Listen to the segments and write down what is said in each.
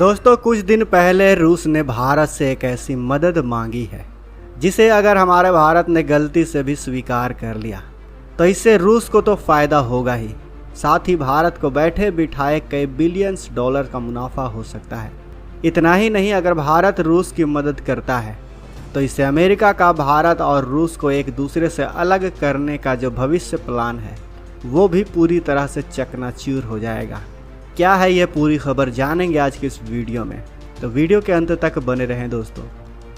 दोस्तों, कुछ दिन पहले रूस ने भारत से एक ऐसी मदद मांगी है जिसे अगर हमारे भारत ने गलती से भी स्वीकार कर लिया तो इससे रूस को तो फ़ायदा होगा ही, साथ ही भारत को बैठे बिठाए कई बिलियंस डॉलर का मुनाफा हो सकता है। इतना ही नहीं, अगर भारत रूस की मदद करता है तो इससे अमेरिका का भारत और रूस को एक दूसरे से अलग करने का जो भविष्य प्लान है वो भी पूरी तरह से चकनाचूर हो जाएगा। क्या है ये पूरी खबर जानेंगे आज की इस वीडियो में, तो वीडियो के अंत तक बने रहें दोस्तों।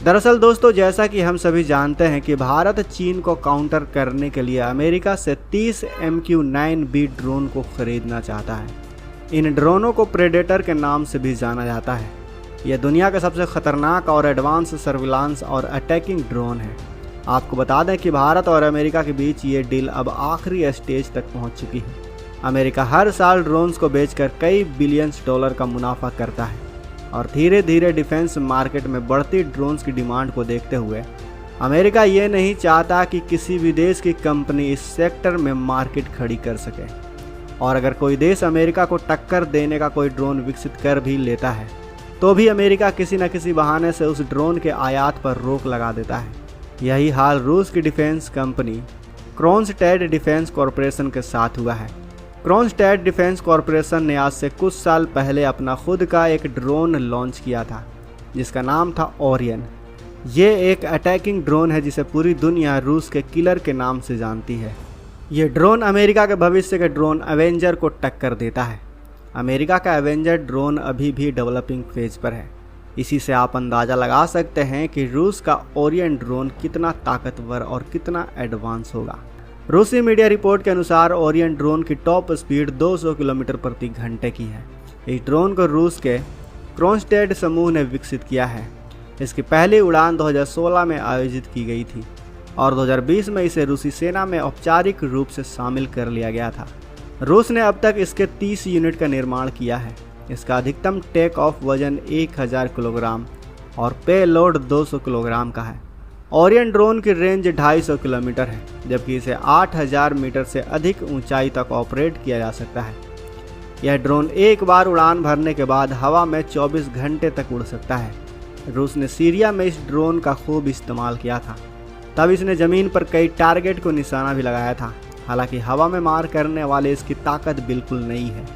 दरअसल दोस्तों, जैसा कि हम सभी जानते हैं कि भारत चीन को काउंटर करने के लिए अमेरिका से 30 MQ-9B ड्रोन को खरीदना चाहता है। इन ड्रोनों को प्रेडेटर के नाम से भी जाना जाता है। यह दुनिया का सबसे खतरनाक और एडवांस सर्विलांस और अटैकिंग ड्रोन है। आपको बता दें कि भारत और अमेरिका के बीच ये डील अब आखिरी स्टेज तक पहुंच चुकी है। अमेरिका हर साल ड्रोन्स को बेचकर कई बिलियंस डॉलर का मुनाफा करता है और धीरे धीरे डिफेंस मार्केट में बढ़ती ड्रोन्स की डिमांड को देखते हुए अमेरिका ये नहीं चाहता कि किसी भी देश की कंपनी इस सेक्टर में मार्केट खड़ी कर सके। और अगर कोई देश अमेरिका को टक्कर देने का कोई ड्रोन विकसित कर भी लेता है तो भी अमेरिका किसी न किसी बहाने से उस ड्रोन के आयात पर रोक लगा देता है। यही हाल रूस की defence company Kronstadt defence corporation के साथ हुआ है। क्रोनस्टेड डिफेंस कॉरपोरेशन ने आज से कुछ साल पहले अपना खुद का एक ड्रोन लॉन्च किया था जिसका नाम था ओरियन। ये एक अटैकिंग ड्रोन है जिसे पूरी दुनिया रूस के किलर के नाम से जानती है। ये ड्रोन अमेरिका के भविष्य के ड्रोन एवेंजर को टक्कर देता है। अमेरिका का एवेंजर ड्रोन अभी भी डेवलपिंग फेज पर है। इसी से आप अंदाज़ा लगा सकते हैं कि रूस का ओरियन ड्रोन कितना ताकतवर और कितना एडवांस होगा। रूसी मीडिया रिपोर्ट के अनुसार ओरियन ड्रोन की टॉप स्पीड 200 किलोमीटर प्रति घंटे की है। इस ड्रोन को रूस के क्रोनस्टेड समूह ने विकसित किया है। इसकी पहली उड़ान 2016 में आयोजित की गई थी और 2020 में इसे रूसी सेना में औपचारिक रूप से शामिल कर लिया गया था। रूस ने अब तक इसके 30 यूनिट का निर्माण किया है। इसका अधिकतम टेक ऑफ वजन 1000 किलोग्राम और पे लोड 200 किलोग्राम का है। ओरियन ड्रोन की रेंज 250 किलोमीटर है, जबकि इसे 8000 मीटर से अधिक ऊंचाई तक ऑपरेट किया जा सकता है। यह ड्रोन एक बार उड़ान भरने के बाद हवा में 24 घंटे तक उड़ सकता है। रूस ने सीरिया में इस ड्रोन का खूब इस्तेमाल किया था, तब इसने ज़मीन पर कई टारगेट को निशाना भी लगाया था। हालांकि हवा में मार करने वाले इसकी ताकत बिल्कुल नहीं है।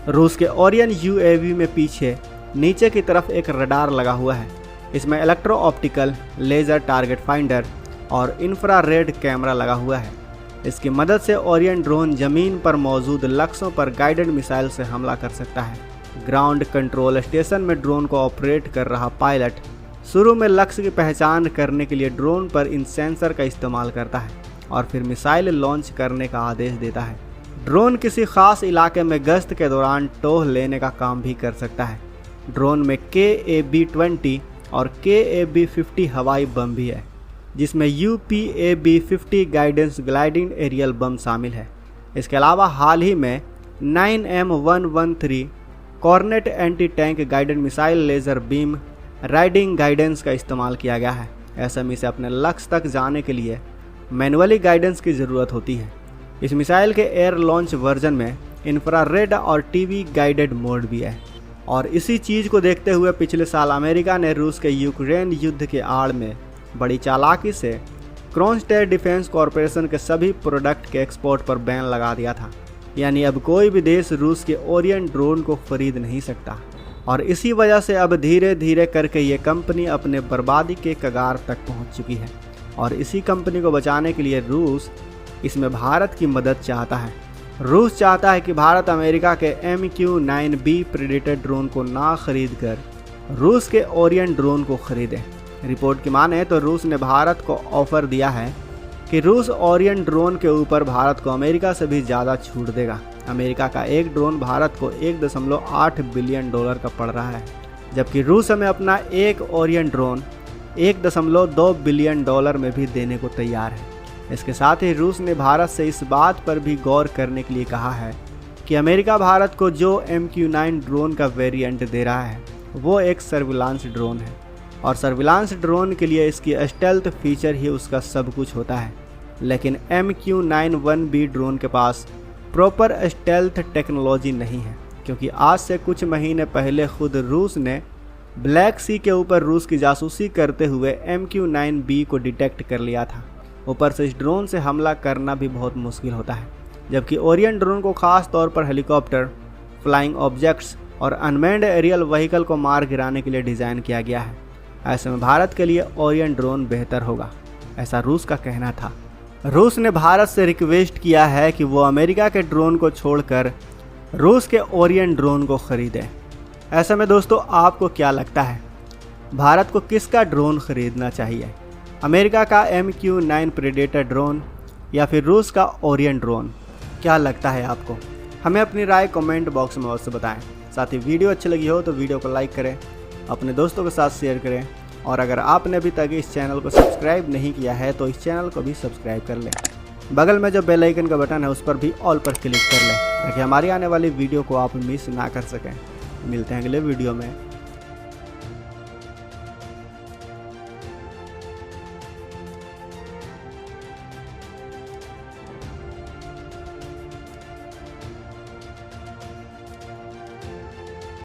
रूस के ओरियन UAV में पीछे नीचे की तरफ एक रडार लगा हुआ है। इसमें electro optical, laser target finder और इंफ्रारेड कैमरा लगा हुआ है। इसकी मदद से ओरियन ड्रोन जमीन पर मौजूद लक्ष्यों पर गाइडेड मिसाइल से हमला कर सकता है। ग्राउंड कंट्रोल स्टेशन में ड्रोन को ऑपरेट कर रहा पायलट शुरू में लक्ष्य की पहचान करने के लिए ड्रोन पर इन सेंसर का इस्तेमाल करता है और फिर मिसाइल लॉन्च करने का आदेश देता है। ड्रोन किसी खास इलाके में गश्त के दौरान टोह लेने का काम भी कर सकता है। ड्रोन में KAB-20 और KAB-50 हवाई बम भी है, जिसमें UPAB-50 गाइडेंस ग्लाइडिंग एरियल बम शामिल है। इसके अलावा हाल ही में 9M113 Kornet anti tank guided missile laser beam riding guidance का इस्तेमाल किया गया है। ऐसे में इसे अपने लक्ष्य तक जाने के लिए मैनुअली गाइडेंस की ज़रूरत होती है। इस मिसाइल के एयर लॉन्च वर्जन में इंफ्रारेड और TV गाइडेड मोड भी है। और इसी चीज़ को देखते हुए पिछले साल अमेरिका ने रूस के यूक्रेन युद्ध के आड़ में बड़ी चालाकी से क्रोनस्टेड डिफेंस कॉरपोरेशन के सभी प्रोडक्ट के एक्सपोर्ट पर बैन लगा दिया था। यानी अब कोई भी देश रूस के ओरियन ड्रोन को खरीद नहीं सकता और इसी वजह से अब धीरे धीरे करके ये कंपनी अपने बर्बादी के कगार तक पहुंच चुकी है। और इसी कंपनी को बचाने के लिए रूस इसमें भारत की मदद चाहता है। रूस चाहता है कि भारत अमेरिका के MQ-9B प्रेडेटर ड्रोन को ना खरीद कर रूस के ओरियन ड्रोन को खरीदे। रिपोर्ट की माने तो रूस ने भारत को ऑफर दिया है कि रूस ओरियन ड्रोन के ऊपर भारत को अमेरिका से भी ज़्यादा छूट देगा। अमेरिका का एक ड्रोन भारत को 1.8 बिलियन डॉलर का पड़ रहा है, जबकि रूस हमें अपना एक ओरियन ड्रोन 1.2 बिलियन डॉलर में भी देने को तैयार है। इसके साथ ही रूस ने भारत से इस बात पर भी गौर करने के लिए कहा है कि अमेरिका भारत को जो MQ-9 ड्रोन का वेरिएंट दे रहा है वो एक सर्विलांस ड्रोन है और सर्विलांस ड्रोन के लिए इसकी स्टेल्थ फीचर ही उसका सब कुछ होता है। लेकिन MQ-9B ड्रोन के पास प्रॉपर स्टेल्थ टेक्नोलॉजी नहीं है। क्योंकि आज से कुछ महीने पहले खुद रूस ने ब्लैक सी के ऊपर रूस की जासूसी करते हुए MQ-9B को डिटेक्ट कर लिया था। ऊपर से इस ड्रोन से हमला करना भी बहुत मुश्किल होता है, जबकि ओरियन ड्रोन को खास तौर पर हेलीकॉप्टर, फ्लाइंग ऑब्जेक्ट्स और अनमैन्ड एरियल व्हीकल को मार गिराने के लिए डिज़ाइन किया गया है। ऐसे में भारत के लिए ओरियन ड्रोन बेहतर होगा, ऐसा रूस का कहना था। रूस ने भारत से रिक्वेस्ट किया है कि वो अमेरिका के ड्रोन को छोड़कर रूस के ओरियन ड्रोन को खरीदें। ऐसे में दोस्तों, आपको क्या लगता है, भारत को किसका ड्रोन खरीदना चाहिए? अमेरिका का MQ-9 प्रेडेटर ड्रोन या फिर रूस का ओरियन ड्रोन? क्या लगता है आपको? हमें अपनी राय कमेंट बॉक्स में अवश्य बताएं। साथ ही वीडियो अच्छी लगी हो तो वीडियो को लाइक करें, अपने दोस्तों के साथ शेयर करें, और अगर आपने अभी तक इस चैनल को सब्सक्राइब नहीं किया है तो इस चैनल को भी सब्सक्राइब कर लें। बगल में जो बेल आइकन का बटन है उस पर भी ऑल पर क्लिक कर लें, ताकि हमारी आने वाली वीडियो को आप मिस ना कर सकें। मिलते हैं अगले वीडियो में।